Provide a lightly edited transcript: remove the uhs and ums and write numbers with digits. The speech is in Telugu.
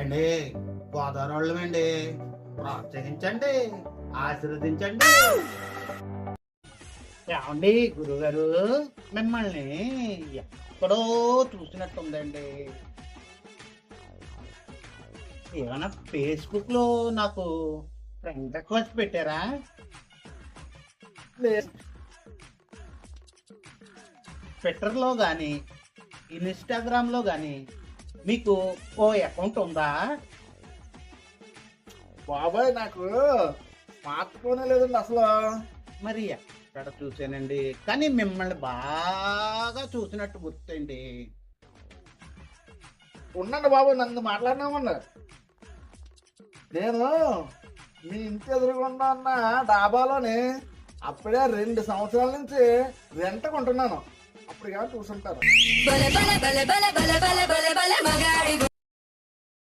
అండి గోదావరి ప్రోత్సహించండి, ఆశీర్వదించండి. ఏమండి గురుగారు, మిమ్మల్ని ఎక్కడో చూసినట్టుందండి. ఏమైనా ఫేస్బుక్ లో నాకు ఫ్రెండ్ రిక్వెస్ట్ పెట్టారా? లేదు. ట్విట్టర్ లో కానీ ఇన్స్టాగ్రామ్ లో కానీ మీకు ఓ అకౌంట్ ఉందా? బాబాయ్ నాకు స్మార్ట్ ఫోనే లేదండి అసలు. మరి ఎక్కడ చూసానండి, కానీ మిమ్మల్ని బాగా చూసినట్టు గుర్తండి. ఉండండి బాబు, నన్ను మాట్లాడినామండి. నేను మీ ఇంటి ఎదురుగుండా ఉన్న డాబాలోని అప్పుడే 2 సంవత్సరాల నుంచి రెంట్కుంటున్నాను. అప్పుడు కానీ చూసుంటారు. బల బల బల బల బల బల బల బల మగాడి